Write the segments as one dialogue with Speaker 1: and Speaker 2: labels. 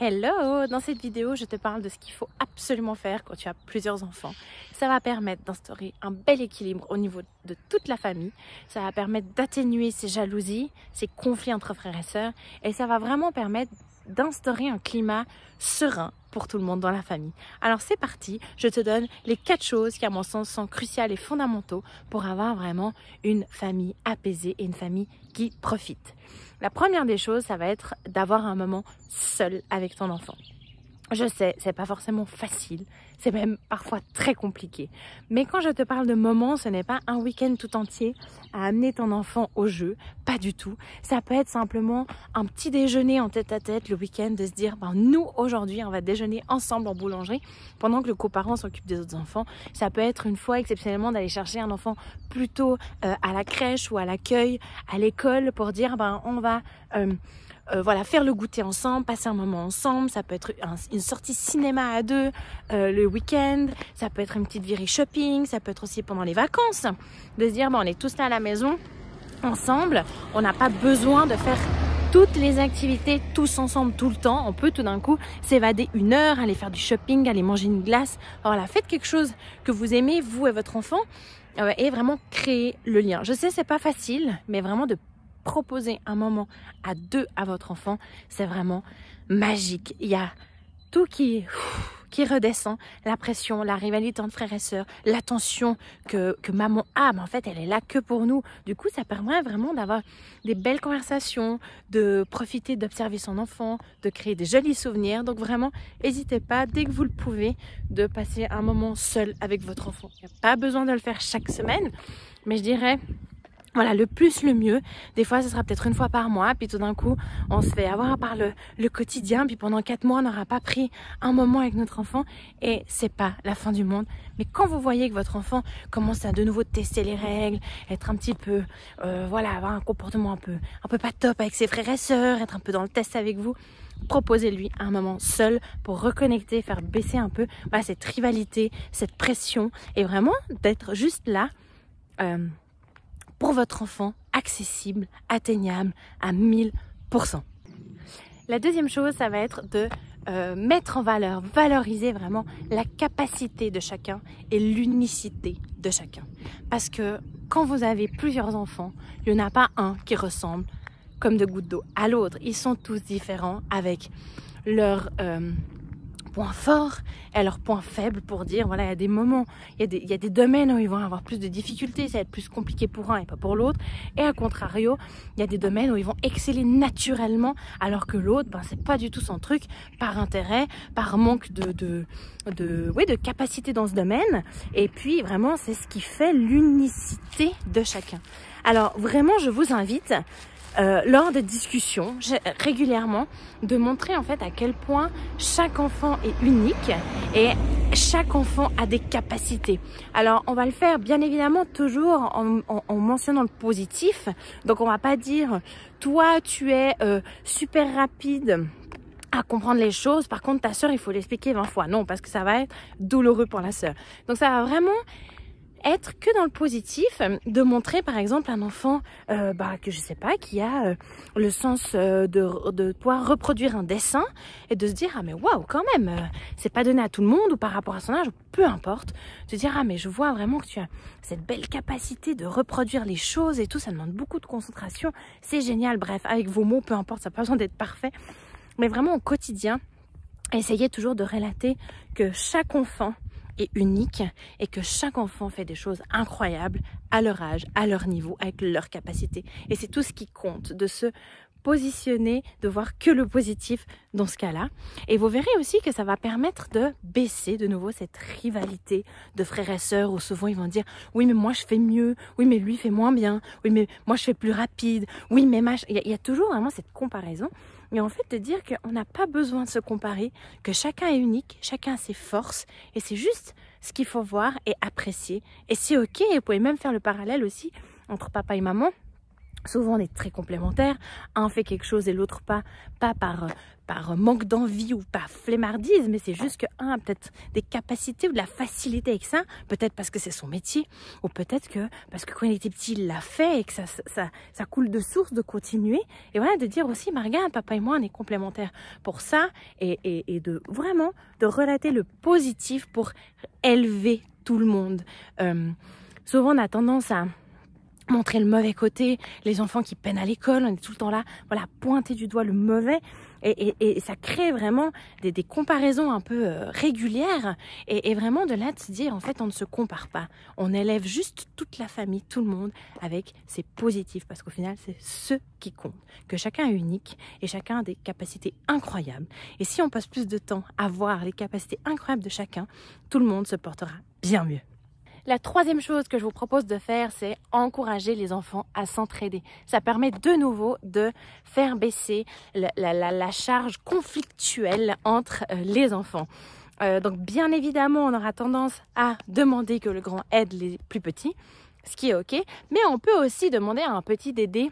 Speaker 1: Hello! Dans cette vidéo, je te parle de ce qu'il faut absolument faire quand tu as plusieurs enfants. Ça va permettre d'instaurer un bel équilibre au niveau de toute la famille. Ça va permettre d'atténuer ces jalousies, ces conflits entre frères et sœurs. Et ça va vraiment permettre d'instaurer un climat serein pour tout le monde dans la famille. Alors c'est parti, je te donne les 4 choses qui à mon sens sont cruciales et fondamentaux pour avoir vraiment une famille apaisée et une famille qui profite. La première des choses, ça va être d'avoir un moment seul avec ton enfant. Je sais, c'est pas forcément facile, c'est même parfois très compliqué. Mais quand je te parle de moments, ce n'est pas un week-end tout entier à amener ton enfant au jeu, pas du tout. Ça peut être simplement un petit déjeuner en tête-à-tête le week-end, de se dire, nous aujourd'hui, on va déjeuner ensemble en boulangerie pendant que le coparent s'occupe des autres enfants. Ça peut être une fois exceptionnellement d'aller chercher un enfant plutôt à la crèche ou à l'accueil, à l'école pour dire, on va... voilà, faire le goûter ensemble, passer un moment ensemble. Ça peut être une sortie cinéma à deux le week-end, ça peut être une petite virée shopping, ça peut être aussi pendant les vacances, de se dire on est tous là à la maison ensemble, on n'a pas besoin de faire toutes les activités tous ensemble tout le temps. On peut tout d'un coup s'évader une heure, aller faire du shopping, aller manger une glace. Voilà, faites quelque chose que vous aimez, vous et votre enfant, et vraiment créer le lien. Je sais, c'est pas facile, mais vraiment de proposer un moment à deux à votre enfant, c'est vraiment magique. Il y a tout qui redescend, la pression, la rivalité entre frères et sœurs, l'attention que maman a, mais en fait elle est là que pour nous. Du coup ça permet vraiment d'avoir des belles conversations, de profiter d'observer son enfant, de créer des jolis souvenirs. Donc vraiment n'hésitez pas dès que vous le pouvez de passer un moment seul avec votre enfant. Il n'y a pas besoin de le faire chaque semaine, mais je dirais voilà, le plus, le mieux. Des fois, ce sera peut-être une fois par mois. Puis tout d'un coup, on se fait avoir par le quotidien. Puis pendant 4 mois, on n'aura pas pris un moment avec notre enfant. Et c'est pas la fin du monde. Mais quand vous voyez que votre enfant commence à de nouveau tester les règles, être un petit peu, voilà, avoir un comportement un peu pas top avec ses frères et sœurs, être un peu dans le test avec vous, proposez-lui un moment seul pour reconnecter, faire baisser un peu cette rivalité, cette pression. Et vraiment d'être juste là, pour votre enfant, accessible, atteignable à 1000%. La deuxième chose, ça va être de mettre en valeur, valoriser vraiment la capacité de chacun et l'unicité de chacun. Parce que quand vous avez plusieurs enfants, il n'y en a pas un qui ressemble comme de gouttes d'eau à l'autre. Ils sont tous différents avec leur... points forts et leurs points faibles, pour dire voilà, il y a des moments, il y a des domaines où ils vont avoir plus de difficultés, ça va être plus compliqué pour un et pas pour l'autre, et à contrario il y a des domaines où ils vont exceller naturellement alors que l'autre c'est pas du tout son truc, par intérêt, par manque de capacité dans ce domaine. Et puis vraiment c'est ce qui fait l'unicité de chacun. Alors vraiment je vous invite lors des discussions régulièrement de montrer en fait à quel point chaque enfant est unique et chaque enfant a des capacités. Alors on va le faire bien évidemment toujours en mentionnant le positif. Donc on va pas dire toi tu es super rapide à comprendre les choses, par contre ta sœur il faut l'expliquer 20 fois. Non, parce que ça va être douloureux pour la sœur. Donc ça va vraiment être que dans le positif, de montrer par exemple un enfant que je sais pas, qui a le sens de pouvoir reproduire un dessin et de se dire mais waouh, quand même c'est pas donné à tout le monde, ou par rapport à son âge, peu importe, de dire mais je vois vraiment que tu as cette belle capacité de reproduire les choses et tout, ça demande beaucoup de concentration, c'est génial. Bref, avec vos mots, peu importe, ça n'a pas besoin d'être parfait, mais vraiment au quotidien, essayez toujours de relater que chaque enfant est unique et que chaque enfant fait des choses incroyables à leur âge, à leur niveau, avec leur capacité. Et c'est tout ce qui compte, de se positionner, de voir que le positif dans ce cas-là. Et vous verrez aussi que ça va permettre de baisser de nouveau cette rivalité de frères et sœurs où souvent ils vont dire oui mais moi je fais mieux, oui mais lui fait moins bien, oui mais moi je fais plus rapide, oui mais il y a toujours vraiment cette comparaison. Et en fait de dire qu'on n'a pas besoin de se comparer, que chacun est unique, chacun a ses forces, et c'est juste ce qu'il faut voir et apprécier. Et c'est ok, et vous pouvez même faire le parallèle aussi entre papa et maman. Souvent, on est très complémentaires. Un fait quelque chose et l'autre pas par manque d'envie ou par flemmardise, mais c'est juste qu'un a peut-être des capacités ou de la facilité avec ça, peut-être parce que c'est son métier, ou peut-être que parce que quand il était petit, il l'a fait et que ça coule de source de continuer. Et voilà, de dire aussi, regarde, papa et moi, on est complémentaires pour ça, et de vraiment de relater le positif pour élever tout le monde. Souvent, on a tendance à montrer le mauvais côté, les enfants qui peinent à l'école, on est tout le temps là, voilà, pointer du doigt le mauvais, et ça crée vraiment des comparaisons un peu régulières, et vraiment de là de se dire, en fait, on ne se compare pas, on élève juste toute la famille, tout le monde, avec ses positifs, parce qu'au final, c'est ce qui compte, que chacun est unique, et chacun a des capacités incroyables, et si on passe plus de temps à voir les capacités incroyables de chacun, tout le monde se portera bien mieux. La troisième chose que je vous propose de faire, c'est encourager les enfants à s'entraider. Ça permet de nouveau de faire baisser la charge conflictuelle entre les enfants. Donc bien évidemment, on aura tendance à demander que le grand aide les plus petits, ce qui est ok, mais on peut aussi demander à un petit d'aider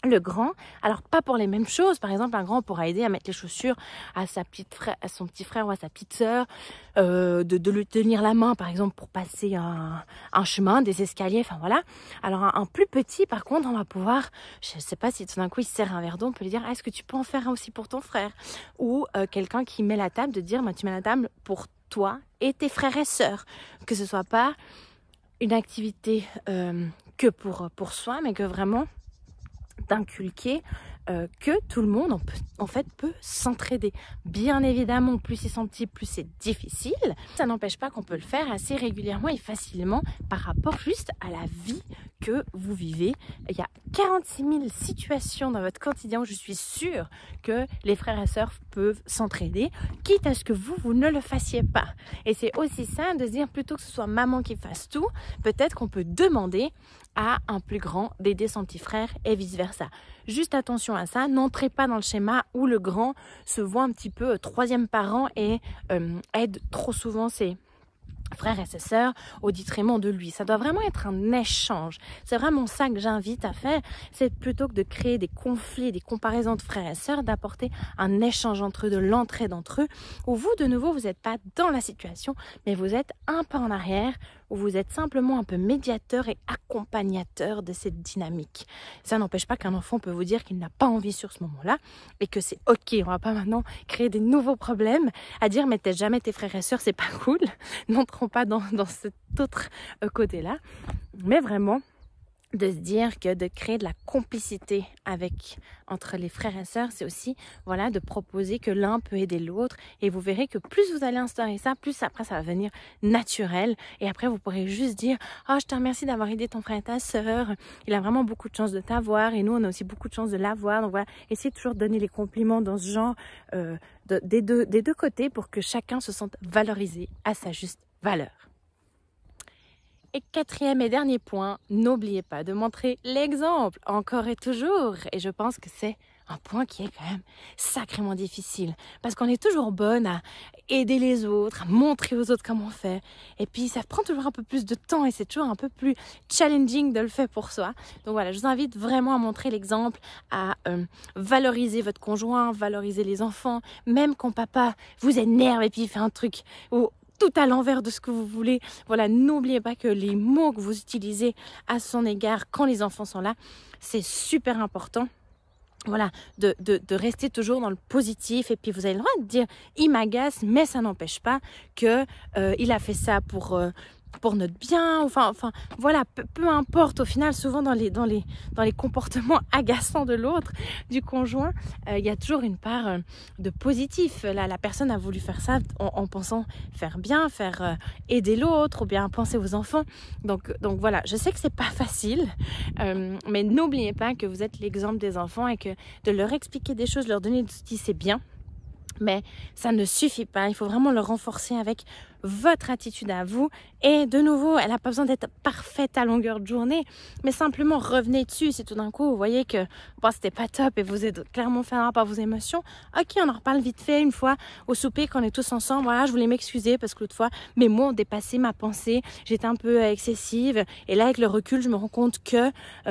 Speaker 1: le grand, alors pas pour les mêmes choses. Par exemple, un grand pourra aider à mettre les chaussures à son petit frère ou à sa petite sœur, de lui tenir la main, par exemple, pour passer un chemin, des escaliers, enfin voilà. Alors un plus petit, par contre, on va pouvoir, je ne sais pas si tout d'un coup il se sert un verre d'eau, on peut lui dire, est-ce que tu peux en faire un aussi pour ton frère? Ou quelqu'un qui met la table, de dire, tu mets la table pour toi et tes frères et sœurs, que ce soit pas une activité que pour soi, mais que vraiment d'inculquer que tout le monde en fait peut s'entraider. Bien évidemment, plus ils sont petits, plus c'est difficile. Ça n'empêche pas qu'on peut le faire assez régulièrement et facilement par rapport juste à la vie que vous vivez. Il y a 46 000 situations dans votre quotidien où je suis sûre que les frères et sœurs peuvent s'entraider, quitte à ce que vous ne le fassiez pas. Et c'est aussi ça de se dire, plutôt que ce soit maman qui fasse tout, peut-être qu'on peut demander à un plus grand d'aider son petit frère et vice versa. Juste attention à ça, n'entrez pas dans le schéma où le grand se voit un petit peu troisième parent et aide trop souvent ses frères et ses sœurs au détriment de lui. Ça doit vraiment être un échange. C'est vraiment ça que j'invite à faire. C'est plutôt que de créer des conflits, des comparaisons de frères et sœurs, d'apporter un échange entre eux, de l'entraide entre eux, où vous, de nouveau, vous n'êtes pas dans la situation, mais vous êtes un pas en arrière, où vous êtes simplement un peu médiateur et accompagnateur de cette dynamique. Ça n'empêche pas qu'un enfant peut vous dire qu'il n'a pas envie sur ce moment-là et que c'est ok. On va pas maintenant créer des nouveaux problèmes à dire mais t'aides jamais tes frères et sœurs, c'est pas cool. N'entrons pas dans cet autre côté-là. Mais vraiment, de se dire que de créer de la complicité entre les frères et sœurs, c'est aussi voilà, de proposer que l'un peut aider l'autre, et vous verrez que plus vous allez instaurer ça, plus après ça va venir naturel, et après vous pourrez juste dire oh je te remercie d'avoir aidé ton frère et ta sœur, il a vraiment beaucoup de chance de t'avoir et nous on a aussi beaucoup de chance de l'avoir. Donc voilà, essayez toujours de donner les compliments dans ce genre des deux côtés pour que chacun se sente valorisé à sa juste valeur. Et quatrième et dernier point, n'oubliez pas de montrer l'exemple, encore et toujours. Et je pense que c'est un point qui est quand même sacrément difficile. Parce qu'on est toujours bonne à aider les autres, à montrer aux autres comment on fait. Et puis ça prend toujours un peu plus de temps et c'est toujours un peu plus challenging de le faire pour soi. Donc voilà, je vous invite vraiment à montrer l'exemple, à valoriser votre conjoint, valoriser les enfants. Même quand papa vous énerve et puis il fait un truc où tout à l'envers de ce que vous voulez. Voilà, n'oubliez pas que les mots que vous utilisez à son égard quand les enfants sont là, c'est super important. Voilà, de rester toujours dans le positif. Et puis vous avez le droit de dire il m'agace, mais ça n'empêche pas que il a fait ça pour notre bien, enfin voilà, peu importe. Au final, souvent dans les comportements agaçants de l'autre, du conjoint, il y a toujours une part de positif. Là, la personne a voulu faire ça en pensant faire bien, aider l'autre, ou bien penser aux enfants. Donc voilà, je sais que c'est pas facile, mais n'oubliez pas que vous êtes l'exemple des enfants et que de leur expliquer des choses, leur donner des outils, c'est bien. Mais ça ne suffit pas, il faut vraiment le renforcer avec votre attitude à vous. Et de nouveau, elle n'a pas besoin d'être parfaite à longueur de journée, mais simplement revenez dessus. Si tout d'un coup, vous voyez que bon, c'était pas top et vous êtes clairement fait par vos émotions, ok, on en reparle vite fait une fois au souper quand on est tous ensemble. Voilà, je voulais m'excuser parce que l'autre fois, mes mots ont dépassé ma pensée. J'étais un peu excessive. Et là, avec le recul, je me rends compte que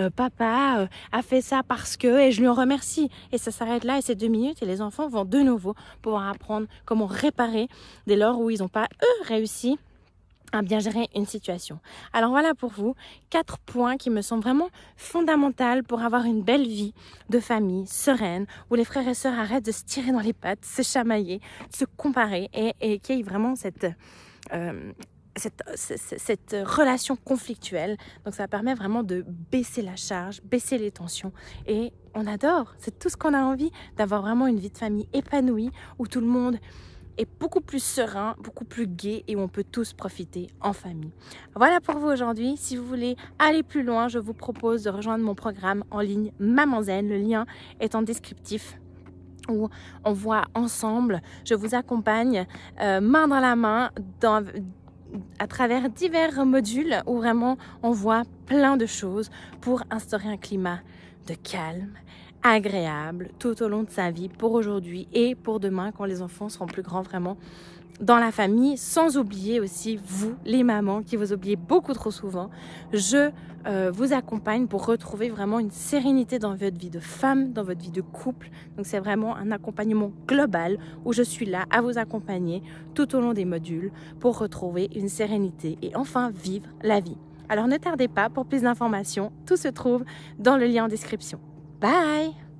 Speaker 1: papa a fait ça parce que, et je lui en remercie. Et ça s'arrête là et c'est 2 minutes et les enfants vont de nouveau pouvoir apprendre comment réparer dès lors où ils n'ont pas, eux, réussi à bien gérer une situation. Alors voilà pour vous 4 points qui me semblent vraiment fondamentaux pour avoir une belle vie de famille sereine, où les frères et sœurs arrêtent de se tirer dans les pattes, se chamailler, se comparer et qu'il y ait vraiment cette relation conflictuelle. Donc ça permet vraiment de baisser la charge, baisser les tensions et on adore, c'est tout ce qu'on a envie, d'avoir vraiment une vie de famille épanouie où tout le monde est beaucoup plus serein, beaucoup plus gai et où on peut tous profiter en famille. Voilà pour vous aujourd'hui. Si vous voulez aller plus loin, je vous propose de rejoindre mon programme en ligne Maman Zen. Le lien est en descriptif où on voit ensemble, je vous accompagne main dans la main à travers divers modules où vraiment on voit plein de choses pour instaurer un climat de calme, agréable tout au long de sa vie pour aujourd'hui et pour demain quand les enfants seront plus grands vraiment dans la famille, sans oublier aussi vous, les mamans qui vous oubliez beaucoup trop souvent. Je vous accompagne pour retrouver vraiment une sérénité dans votre vie de femme, dans votre vie de couple. Donc c'est vraiment un accompagnement global où je suis là à vous accompagner tout au long des modules pour retrouver une sérénité et enfin vivre la vie. Alors ne tardez pas, pour plus d'informations, tout se trouve dans le lien en description. Bye!